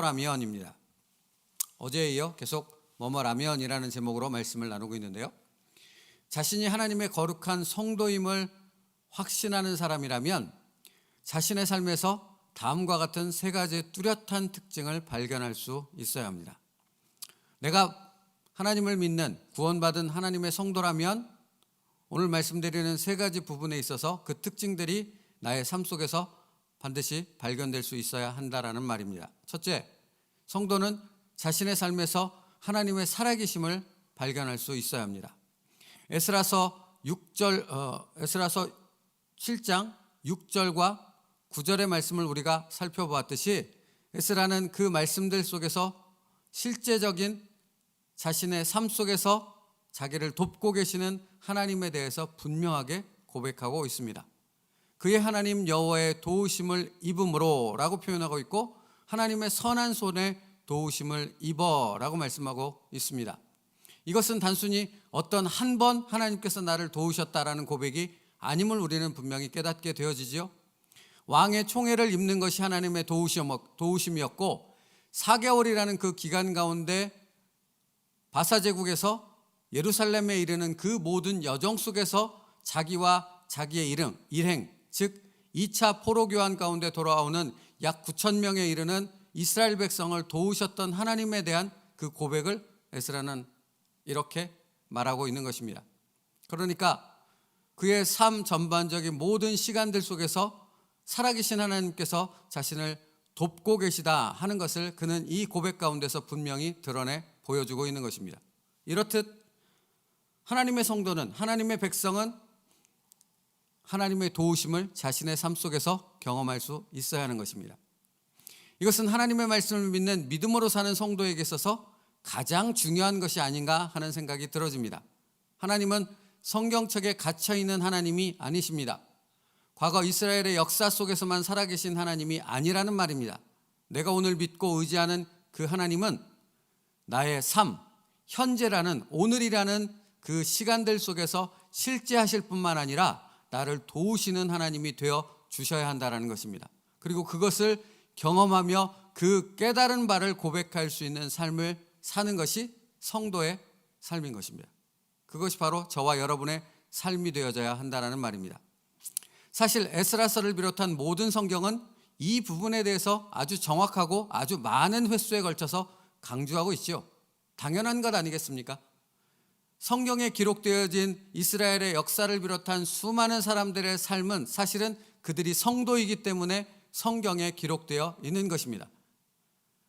라면입니다. 어제에 이어 계속 뭐뭐라면이라는 제목으로 말씀을 나누고 있는데요. 자신이 하나님의 거룩한 성도임을 확신하는 사람이라면 자신의 삶에서 다음과 같은 세 가지 뚜렷한 특징을 발견할 수 있어야 합니다. 내가 하나님을 믿는 구원받은 하나님의 성도라면 오늘 말씀드리는 세 가지 부분에 있어서 그 특징들이 나의 삶 속에서 반드시 발견될 수 있어야 한다라는 말입니다. 첫째, 성도는 자신의 삶에서 하나님의 살아계심을 발견할 수 있어야 합니다. 에스라서 7장 6절과 9절의 말씀을 우리가 살펴보았듯이 에스라는 그 말씀들 속에서 실제적인 자신의 삶 속에서 자기를 돕고 계시는 하나님에 대해서 분명하게 고백하고 있습니다. 그의 하나님 여호와의 도우심을 입음으로 라고 표현하고 있고 하나님의 선한 손에 도우심을 입어 라고 말씀하고 있습니다. 이것은 단순히 어떤 한 번 하나님께서 나를 도우셨다라는 고백이 아님을 우리는 분명히 깨닫게 되어지죠. 왕의 총애를 입는 것이 하나님의 도우심이었고 4개월이라는 그 기간 가운데 바사 제국에서 예루살렘에 이르는 그 모든 여정 속에서 자기와 자기의 일행 즉 2차 포로 교환 가운데 돌아오는 약 9천 명에 이르는 이스라엘 백성을 도우셨던 하나님에 대한 그 고백을 에스라는 이렇게 말하고 있는 것입니다. 그러니까 그의 삶 전반적인 모든 시간들 속에서 살아계신 하나님께서 자신을 돕고 계시다 하는 것을 그는 이 고백 가운데서 분명히 드러내 보여주고 있는 것입니다. 이렇듯 하나님의 성도는, 하나님의 백성은 하나님의 도우심을 자신의 삶 속에서 경험할 수 있어야 하는 것입니다. 이것은 하나님의 말씀을 믿는 믿음으로 사는 성도에게 있어서 가장 중요한 것이 아닌가 하는 생각이 들어집니다. 하나님은 성경책에 갇혀있는 하나님이 아니십니다. 과거 이스라엘의 역사 속에서만 살아계신 하나님이 아니라는 말입니다. 내가 오늘 믿고 의지하는 그 하나님은 나의 삶, 현재라는 오늘이라는 그 시간들 속에서 실제하실 뿐만 아니라 나를 도우시는 하나님이 되어 주셔야 한다는 것입니다. 그리고 그것을 경험하며 그 깨달은 바를 고백할 수 있는 삶을 사는 것이 성도의 삶인 것입니다. 그것이 바로 저와 여러분의 삶이 되어져야 한다는 말입니다. 사실 에스라서를 비롯한 모든 성경은 이 부분에 대해서 아주 정확하고 아주 많은 횟수에 걸쳐서 강조하고 있죠. 당연한 것 아니겠습니까? 성경에 기록되어진 이스라엘의 역사를 비롯한 수많은 사람들의 삶은 사실은 그들이 성도이기 때문에 성경에 기록되어 있는 것입니다.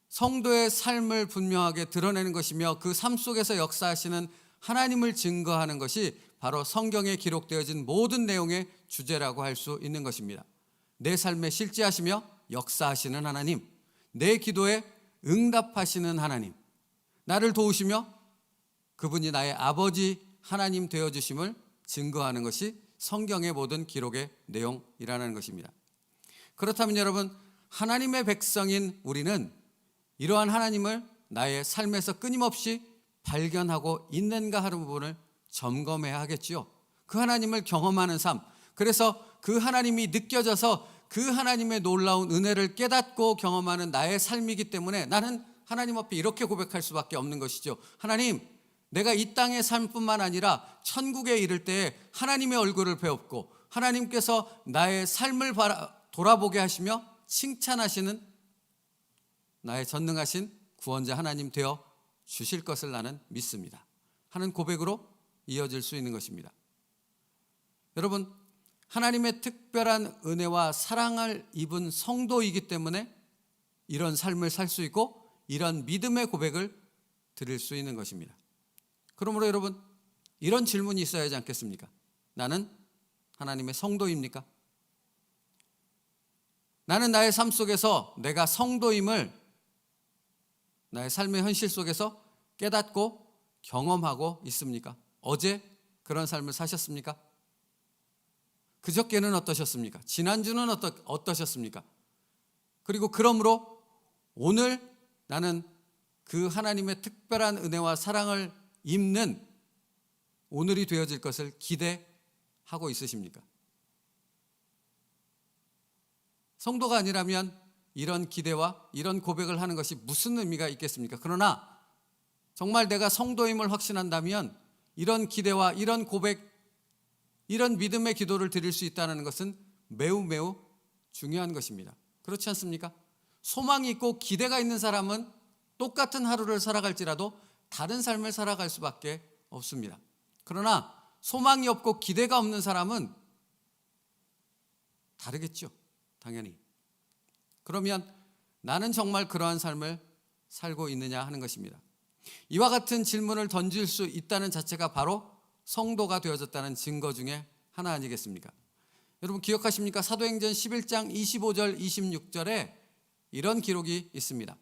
성도의 삶을 분명하게 드러내는 것이며 그 삶 속에서 역사하시는 하나님을 증거하는 것이 바로 성경에 기록되어진 모든 내용의 주제라고 할 수 있는 것입니다. 내 삶에 실제하시며 역사하시는 하나님, 내 기도에 응답하시는 하나님, 나를 도우시며 그분이 나의 아버지 하나님 되어주심을 증거하는 것이 성경의 모든 기록의 내용이라는 것입니다. 그렇다면 여러분, 하나님의 백성인 우리는 이러한 하나님을 나의 삶에서 끊임없이 발견하고 있는가 하는 부분을 점검해야 하겠지요. 그 하나님을 경험하는 삶, 그래서 그 하나님이 느껴져서 그 하나님의 놀라운 은혜를 깨닫고 경험하는 나의 삶이기 때문에 나는 하나님 앞에 이렇게 고백할 수밖에 없는 것이죠. 하나님, 내가 이 땅의 삶뿐만 아니라 천국에 이를 때에 하나님의 얼굴을 배웠고 하나님께서 나의 삶을 돌아보게 하시며 칭찬하시는 나의 전능하신 구원자 하나님 되어 주실 것을 나는 믿습니다 하는 고백으로 이어질 수 있는 것입니다. 여러분, 하나님의 특별한 은혜와 사랑을 입은 성도이기 때문에 이런 삶을 살 수 있고 이런 믿음의 고백을 드릴 수 있는 것입니다. 그러므로 여러분, 이런 질문이 있어야 하지 않겠습니까? 나는 하나님의 성도입니까? 나는 나의 삶 속에서 내가 성도임을 나의 삶의 현실 속에서 깨닫고 경험하고 있습니까? 어제 그런 삶을 사셨습니까? 그저께는 어떠셨습니까? 지난주는 어떠셨습니까? 그리고 그러므로 오늘 나는 그 하나님의 특별한 은혜와 사랑을 입는 오늘이 되어질 것을 기대하고 있으십니까? 성도가 아니라면 이런 기대와 이런 고백을 하는 것이 무슨 의미가 있겠습니까? 그러나 정말 내가 성도임을 확신한다면 이런 기대와 이런 고백, 이런 믿음의 기도를 드릴 수 있다는 것은 매우 매우 중요한 것입니다. 그렇지 않습니까? 소망이 있고 기대가 있는 사람은 똑같은 하루를 살아갈지라도 다른 삶을 살아갈 수밖에 없습니다. 그러나 소망이 없고 기대가 없는 사람은 다르겠죠. 당연히. 그러면 나는 정말 그러한 삶을 살고 있느냐 하는 것입니다. 이와 같은 질문을 던질 수 있다는 자체가 바로 성도가 되어졌다는 증거 중에 하나 아니겠습니까? 여러분 기억하십니까? 사도행전 11장 25절 26절에 이런 기록이 있습니다.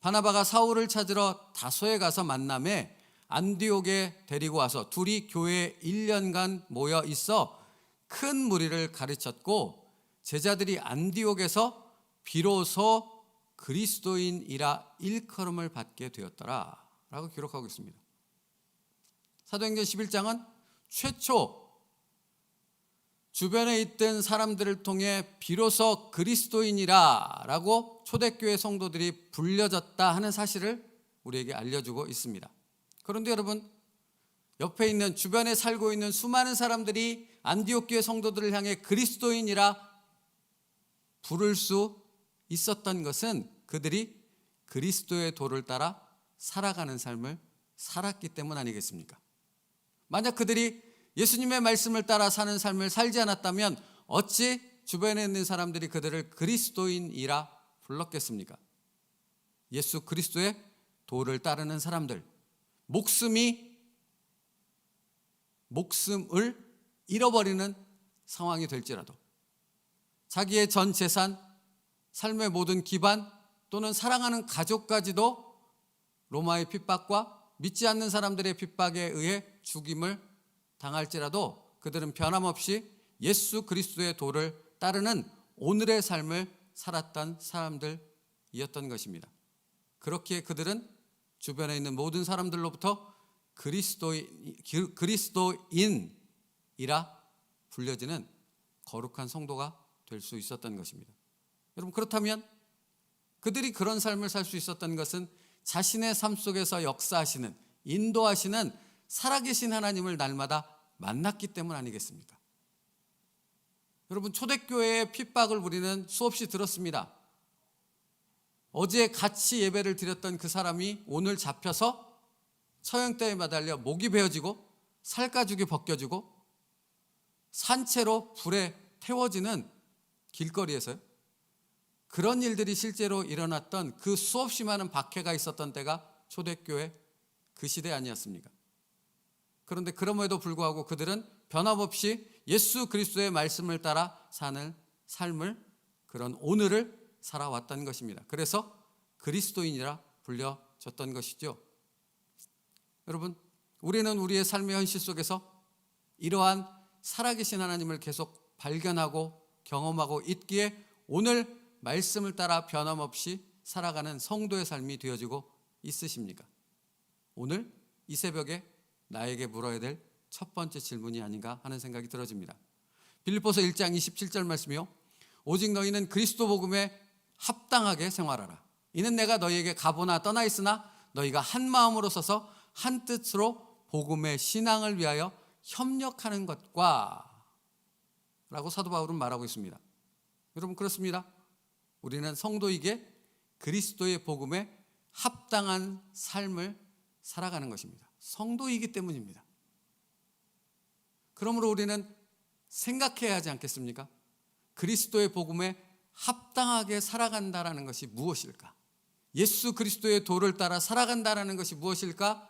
바나바가 사울을 찾으러 다소에 가서 만남에 안디옥에 데리고 와서 둘이 교회에 1년간 모여 있어 큰 무리를 가르쳤고 제자들이 안디옥에서 비로소 그리스도인이라 일컬음을 받게 되었더라 라고 기록하고 있습니다. 사도행전 11장은 최초 주변에 있던 사람들을 통해 비로소 그리스도인이라 라고 초대교회 성도들이 불려졌다 하는 사실을 우리에게 알려주고 있습니다. 그런데 여러분, 옆에 있는 주변에 살고 있는 수많은 사람들이 안디옥 교회 성도들을 향해 그리스도인이라 부를 수 있었던 것은 그들이 그리스도의 도를 따라 살아가는 삶을 살았기 때문 아니겠습니까? 만약 그들이 예수님의 말씀을 따라 사는 삶을 살지 않았다면 어찌 주변에 있는 사람들이 그들을 그리스도인이라 불렀겠습니까? 예수 그리스도의 도를 따르는 사람들, 목숨을 잃어버리는 상황이 될지라도 자기의 전 재산, 삶의 모든 기반 또는 사랑하는 가족까지도 로마의 핍박과 믿지 않는 사람들의 핍박에 의해 죽임을 당할지라도 그들은 변함없이 예수 그리스도의 도를 따르는 오늘의 삶을 살았던 사람들이었던 것입니다. 그렇기에 그들은 주변에 있는 모든 사람들로부터 그리스도인이라 불려지는 거룩한 성도가 될 수 있었던 것입니다. 여러분 그렇다면 그들이 그런 삶을 살 수 있었던 것은 자신의 삶 속에서 역사하시는, 인도하시는 살아계신 하나님을 날마다 만났기 때문 아니겠습니까? 여러분 초대교회의 핍박을 우리는 수없이 들었습니다. 어제 같이 예배를 드렸던 그 사람이 오늘 잡혀서 처형대에 매달려 목이 베어지고 살가죽이 벗겨지고 산채로 불에 태워지는 길거리에서요. 그런 일들이 실제로 일어났던 그 수없이 많은 박해가 있었던 때가 초대교회 그 시대 아니었습니까? 그런데 그럼에도 불구하고 그들은 변함없이 예수 그리스도의 말씀을 따라 사는 삶을, 그런 오늘을 살아왔던 것입니다. 그래서 그리스도인이라 불려졌던 것이죠. 여러분, 우리는 우리의 삶의 현실 속에서 이러한 살아계신 하나님을 계속 발견하고 경험하고 있기에 오늘 말씀을 따라 변함없이 살아가는 성도의 삶이 되어지고 있으십니까? 오늘 이 새벽에 나에게 물어야 될 첫 번째 질문이 아닌가 하는 생각이 들어집니다. 빌립보서 1장 27절 말씀이요. 오직 너희는 그리스도 복음에 합당하게 생활하라. 이는 내가 너희에게 가보나 떠나 있으나 너희가 한 마음으로 서서 한 뜻으로 복음의 신앙을 위하여 협력하는 것과 라고 사도 바울은 말하고 있습니다. 여러분 그렇습니다. 우리는 성도에게 그리스도의 복음에 합당한 삶을 살아가는 것입니다. 성도이기 때문입니다. 그러므로 우리는 생각해야 하지 않겠습니까? 그리스도의 복음에 합당하게 살아간다라는 것이 무엇일까? 예수 그리스도의 도를 따라 살아간다라는 것이 무엇일까?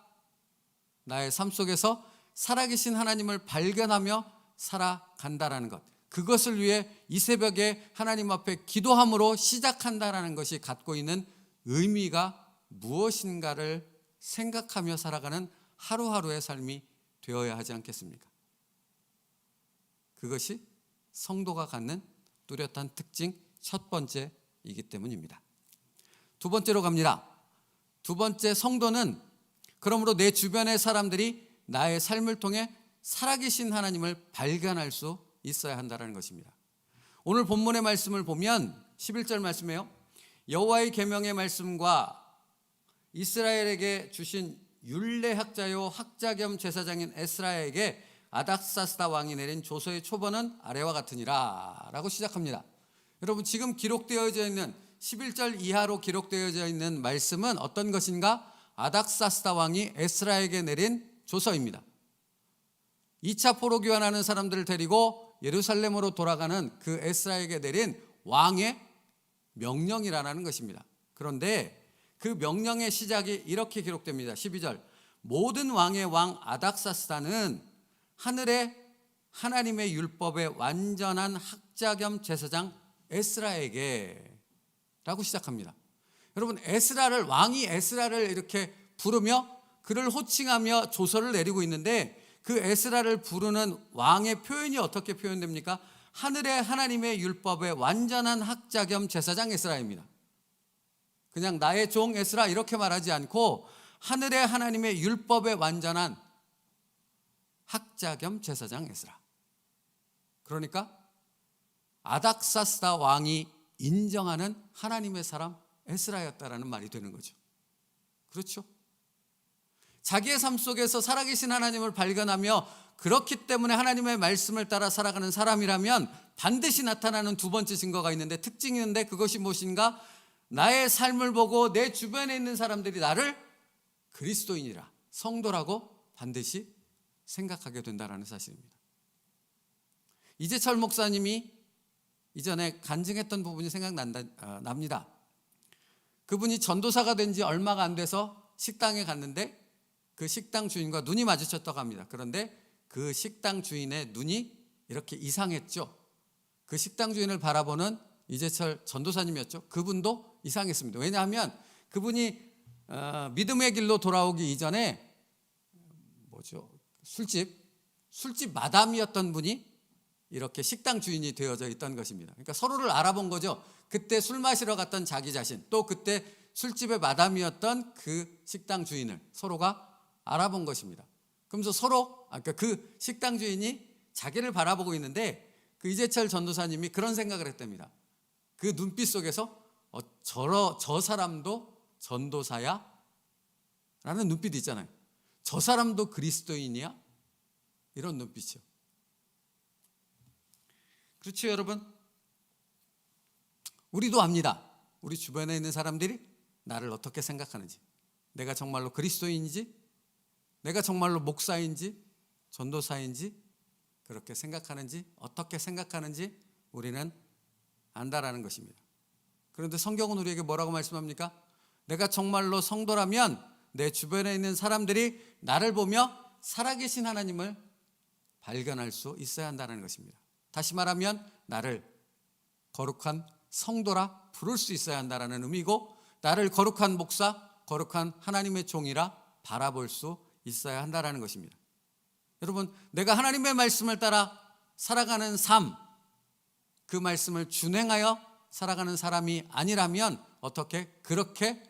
나의 삶 속에서 살아계신 하나님을 발견하며 살아간다라는 것, 그것을 위해 이 새벽에 하나님 앞에 기도함으로 시작한다라는 것이 갖고 있는 의미가 무엇인가를 생각하며 살아가는 하루하루의 삶이 되어야 하지 않겠습니까? 그것이 성도가 갖는 뚜렷한 특징 첫 번째이기 때문입니다. 두 번째로 갑니다. 두 번째, 성도는 그러므로 내 주변의 사람들이 나의 삶을 통해 살아계신 하나님을 발견할 수 있어야 한다는 것입니다. 오늘 본문의 말씀을 보면 11절 말씀이에요. 여호와의 계명의 말씀과 이스라엘에게 주신 율례학자요 학자 겸 제사장인 에스라에게 아닥사스다 왕이 내린 조서의 초본은 아래와 같으니라 라고 시작합니다. 여러분, 지금 기록되어져 있는 11절 이하로 기록되어져 있는 말씀은 어떤 것인가? 아닥사스다 왕이 에스라에게 내린 조서입니다. 2차 포로 귀환하는 사람들을 데리고 예루살렘으로 돌아가는 그 에스라에게 내린 왕의 명령이라는 것입니다. 그런데 그 명령의 시작이 이렇게 기록됩니다. 12절, 모든 왕의 왕 아닥사스다는 하늘의 하나님의 율법의 완전한 학자 겸 제사장 에스라에게 라고 시작합니다. 여러분, 왕이 에스라를 이렇게 부르며 그를 호칭하며 조서를 내리고 있는데, 그 에스라를 부르는 왕의 표현이 어떻게 표현됩니까? 하늘의 하나님의 율법의 완전한 학자 겸 제사장 에스라입니다. 그냥 나의 종 에스라 이렇게 말하지 않고 하늘의 하나님의 율법의 완전한 학자 겸 제사장 에스라. 그러니까 아닥사스다 왕이 인정하는 하나님의 사람 에스라였다라는 말이 되는 거죠. 그렇죠? 자기의 삶 속에서 살아계신 하나님을 발견하며 그렇기 때문에 하나님의 말씀을 따라 살아가는 사람이라면 반드시 나타나는 두 번째 증거가 있는데, 특징이 있는데, 그것이 무엇인가? 나의 삶을 보고 내 주변에 있는 사람들이 나를 그리스도인이라, 성도라고 반드시 생각하게 된다는 사실입니다. 이재철 목사님이 이전에 간증했던 부분이 생각납니다. 그분이 전도사가 된 지 얼마가 안 돼서 식당에 갔는데 그 식당 주인과 눈이 마주쳤다고 합니다. 그런데 그 식당 주인의 눈이 이렇게 이상했죠. 그 식당 주인을 바라보는 이재철 전도사님이었죠. 그분도 이상했습니다. 왜냐하면 그분이 믿음의 길로 돌아오기 이전에 술집 마담이었던 분이 이렇게 식당 주인이 되어져 있던 것입니다. 그러니까 서로를 알아본 거죠. 그때 술 마시러 갔던 자기 자신, 또 그때 술집의 마담이었던 그 식당 주인을 서로가 알아본 것입니다. 그러면서 그 식당 주인이 자기를 바라보고 있는데, 그 이재철 전도사님이 그런 생각을 했답니다. 그 눈빛 속에서 저 사람도 전도사야? 라는 눈빛이 있잖아요. 저 사람도 그리스도인이야? 이런 눈빛이요. 그렇죠, 여러분? 우리도 압니다. 우리 주변에 있는 사람들이 나를 어떻게 생각하는지, 내가 정말로 그리스도인인지, 내가 정말로 목사인지 전도사인지 그렇게 생각하는지, 어떻게 생각하는지 우리는 안다라는 것입니다. 그런데 성경은 우리에게 뭐라고 말씀합니까? 내가 정말로 성도라면 내 주변에 있는 사람들이 나를 보며 살아계신 하나님을 발견할 수 있어야 한다는 것입니다. 다시 말하면 나를 거룩한 성도라 부를 수 있어야 한다는 의미고, 나를 거룩한 목사, 거룩한 하나님의 종이라 바라볼 수 있어야 한다는 것입니다. 여러분, 내가 하나님의 말씀을 따라 살아가는 삶, 그 말씀을 준행하여 살아가는 사람이 아니라면 어떻게 그렇게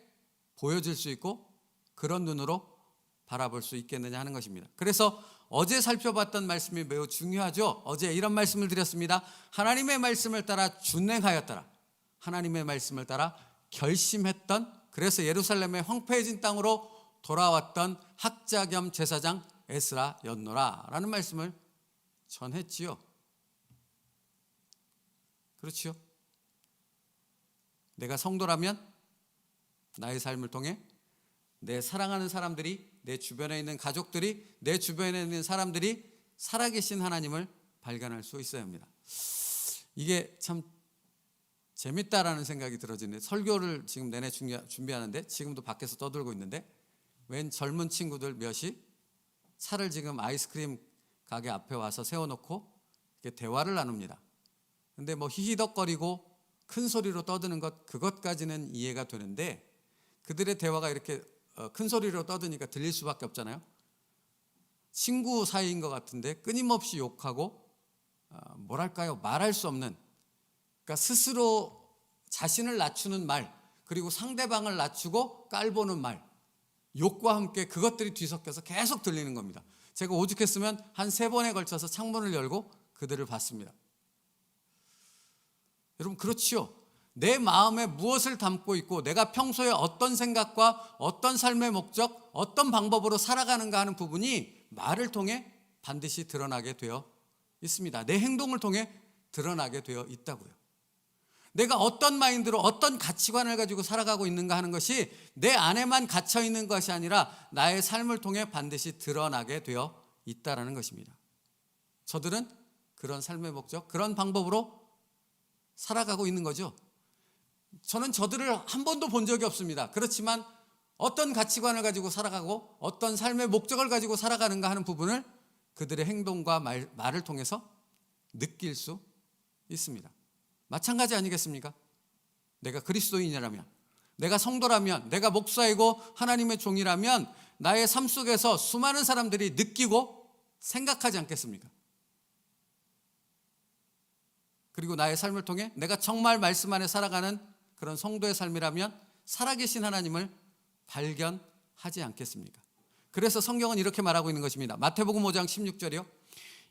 보여질 수 있고 그런 눈으로 바라볼 수 있겠느냐 하는 것입니다. 그래서 어제 살펴봤던 말씀이 매우 중요하죠. 어제 이런 말씀을 드렸습니다. 하나님의 말씀을 따라 준행하였더라. 하나님의 말씀을 따라 결심했던, 그래서 예루살렘의 황폐해진 땅으로 돌아왔던 학자 겸 제사장 에스라였노라 라는 말씀을 전했지요. 그렇죠? 내가 성도라면 나의 삶을 통해 내 사랑하는 사람들이, 내 주변에 있는 가족들이, 내 주변에 있는 사람들이 살아계신 하나님을 발견할 수 있어야 합니다. 이게 참 재밌다라는 생각이 들어지는데, 설교를 지금 내내 준비하는데 지금도 밖에서 떠들고 있는데, 웬 젊은 친구들 몇이 차를 지금 아이스크림 가게 앞에 와서 세워놓고 이렇게 대화를 나눕니다. 근데 히히덕거리고 큰 소리로 떠드는 그것까지는 이해가 되는데, 그들의 대화가 이렇게 큰 소리로 떠드니까 들릴 수밖에 없잖아요. 친구 사이인 것 같은데 끊임없이 욕하고 말할 수 없는, 그러니까 스스로 자신을 낮추는 말, 그리고 상대방을 낮추고 깔보는 말, 욕과 함께 그것들이 뒤섞여서 계속 들리는 겁니다. 제가 오죽했으면 한 3번에 걸쳐서 창문을 열고 그들을 봤습니다. 여러분, 그렇지요. 내 마음에 무엇을 담고 있고 내가 평소에 어떤 생각과 어떤 삶의 목적, 어떤 방법으로 살아가는가 하는 부분이 말을 통해 반드시 드러나게 되어 있습니다. 내 행동을 통해 드러나게 되어 있다고요. 내가 어떤 마인드로 어떤 가치관을 가지고 살아가고 있는가 하는 것이 내 안에만 갇혀 있는 것이 아니라 나의 삶을 통해 반드시 드러나게 되어 있다라는 것입니다. 저들은 그런 삶의 목적, 그런 방법으로 살아가고 있는 거죠. 저는 저들을 한 번도 본 적이 없습니다. 그렇지만 어떤 가치관을 가지고 살아가고 어떤 삶의 목적을 가지고 살아가는가 하는 부분을 그들의 행동과 말을 통해서 느낄 수 있습니다. 마찬가지 아니겠습니까? 내가 그리스도인이라면, 내가 성도라면, 내가 목사이고 하나님의 종이라면 나의 삶 속에서 수많은 사람들이 느끼고 생각하지 않겠습니까? 그리고 나의 삶을 통해 내가 정말 말씀 안에 살아가는 그런 성도의 삶이라면 살아계신 하나님을 발견하지 않겠습니까? 그래서 성경은 이렇게 말하고 있는 것입니다. 마태복음 5장 16절이요.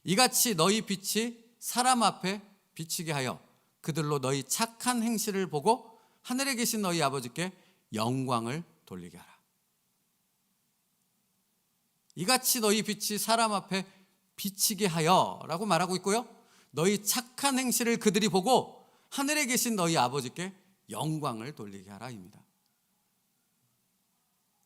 이같이 너희 빛이 사람 앞에 비치게 하여 그들로 너희 착한 행실을 보고 하늘에 계신 너희 아버지께 영광을 돌리게 하라. 이같이 너희 빛이 사람 앞에 비치게 하여 라고 말하고 있고요. 너희 착한 행실을 그들이 보고 하늘에 계신 너희 아버지께 영광을 돌리게 하라입니다.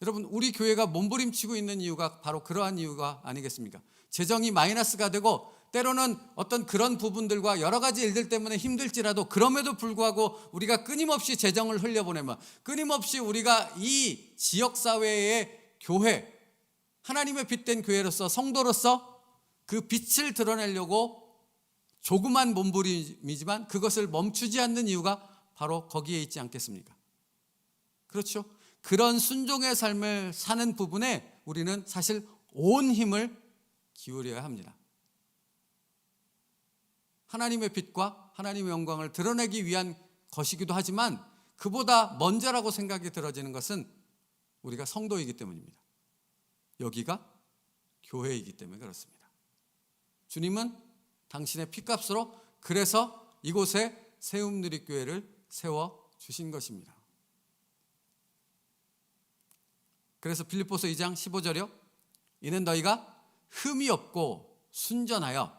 여러분, 우리 교회가 몸부림치고 있는 이유가 바로 그러한 이유가 아니겠습니까? 재정이 마이너스가 되고 때로는 어떤 그런 부분들과 여러 가지 일들 때문에 힘들지라도 그럼에도 불구하고 우리가 끊임없이 재정을 흘려보내면, 끊임없이 우리가 이 지역사회의 교회, 하나님의 빛된 교회로서, 성도로서 그 빛을 드러내려고 조그만 몸부림이지만 그것을 멈추지 않는 이유가 바로 거기에 있지 않겠습니까? 그렇죠? 그런 순종의 삶을 사는 부분에 우리는 사실 온 힘을 기울여야 합니다. 하나님의 빛과 하나님의 영광을 드러내기 위한 것이기도 하지만 그보다 먼저라고 생각이 들어지는 것은 우리가 성도이기 때문입니다. 여기가 교회이기 때문에 그렇습니다. 주님은 당신의 피값으로 그래서 이곳에 세움누리교회를 세워주신 것입니다. 그래서 빌립보서 2장 15절이요. 이는 너희가 흠이 없고 순전하여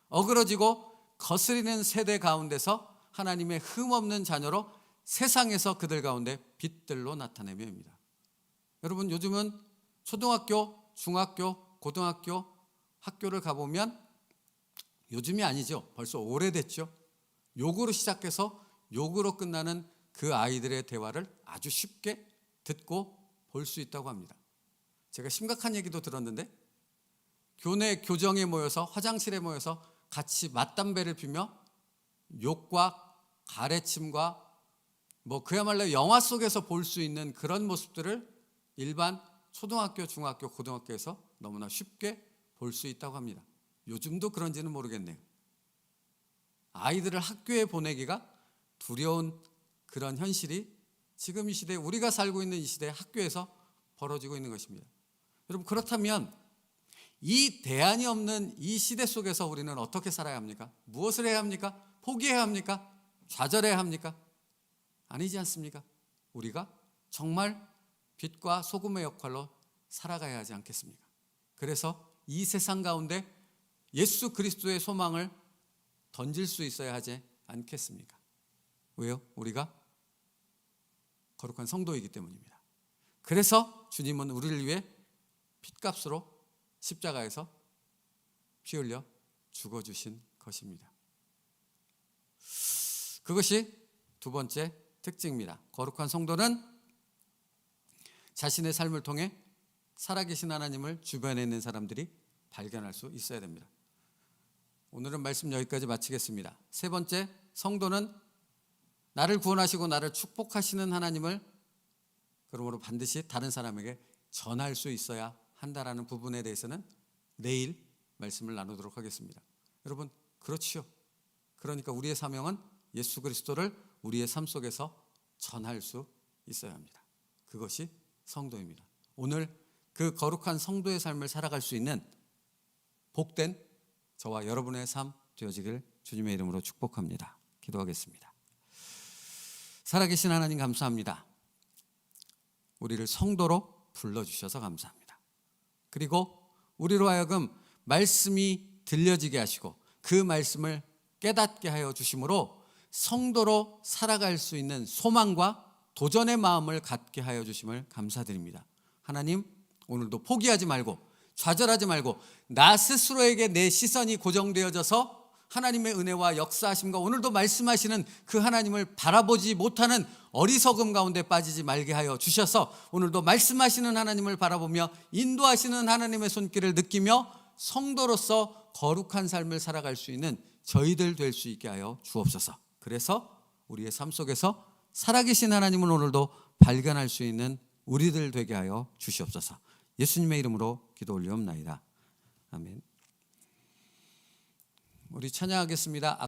어그러지고 거스리는 세대 가운데서 하나님의 흠 없는 자녀로 세상에서 그들 가운데 빛들로 나타내며입니다. 여러분, 요즘은 초등학교, 중학교, 고등학교 학교를 가보면, 요즘이 아니죠. 벌써 오래됐죠. 욕으로 시작해서 욕으로 끝나는 그 아이들의 대화를 아주 쉽게 듣고 볼 수 있다고 합니다. 제가 심각한 얘기도 들었는데, 교내 교정에 모여서, 화장실에 모여서 같이 맞담배를 피며 욕과 가래침과 그야말로 영화 속에서 볼 수 있는 그런 모습들을 일반 초등학교, 중학교, 고등학교에서 너무나 쉽게 볼 수 있다고 합니다. 요즘도 그런지는 모르겠네요. 아이들을 학교에 보내기가 두려운 그런 현실이 지금 이 시대에, 우리가 살고 있는 이 시대에 학교에서 벌어지고 있는 것입니다. 여러분, 그렇다면 이 대안이 없는 이 시대 속에서 우리는 어떻게 살아야 합니까? 무엇을 해야 합니까? 포기해야 합니까? 좌절해야 합니까? 아니지 않습니까? 우리가 정말 빛과 소금의 역할로 살아가야 하지 않겠습니까? 그래서 이 세상 가운데 예수 그리스도의 소망을 던질 수 있어야 하지 않겠습니까? 왜요? 우리가 거룩한 성도이기 때문입니다. 그래서 주님은 우리를 위해 핏값으로 십자가에서 피 흘려 죽어주신 것입니다. 그것이 두 번째 특징입니다. 거룩한 성도는 자신의 삶을 통해 살아계신 하나님을 주변에 있는 사람들이 발견할 수 있어야 됩니다. 오늘은 말씀 여기까지 마치겠습니다. 세 번째, 성도는 나를 구원하시고 나를 축복하시는 하나님을 그러므로 반드시 다른 사람에게 전할 수 있어야 한다라는 부분에 대해서는 내일 말씀을 나누도록 하겠습니다. 여러분, 그렇지요. 그러니까 우리의 사명은 예수 그리스도를 우리의 삶 속에서 전할 수 있어야 합니다. 그것이 성도입니다. 오늘 그 거룩한 성도의 삶을 살아갈 수 있는 복된 저와 여러분의 삶 되어지길 주님의 이름으로 축복합니다. 기도하겠습니다. 살아계신 하나님 감사합니다. 우리를 성도로 불러주셔서 감사합니다. 그리고 우리로 하여금 말씀이 들려지게 하시고 그 말씀을 깨닫게 하여 주심으로 성도로 살아갈 수 있는 소망과 도전의 마음을 갖게 하여 주심을 감사드립니다. 하나님, 오늘도 포기하지 말고 좌절하지 말고 나 스스로에게 내 시선이 고정되어져서 하나님의 은혜와 역사하심과 오늘도 말씀하시는 그 하나님을 바라보지 못하는 어리석음 가운데 빠지지 말게 하여 주셔서 오늘도 말씀하시는 하나님을 바라보며 인도하시는 하나님의 손길을 느끼며 성도로서 거룩한 삶을 살아갈 수 있는 저희들 될 수 있게 하여 주옵소서. 그래서 우리의 삶 속에서 살아계신 하나님을 오늘도 발견할 수 있는 우리들 되게 하여 주시옵소서. 예수님의 이름으로 기도 올리옵나이다. 아멘. 우리 찬양하겠습니다.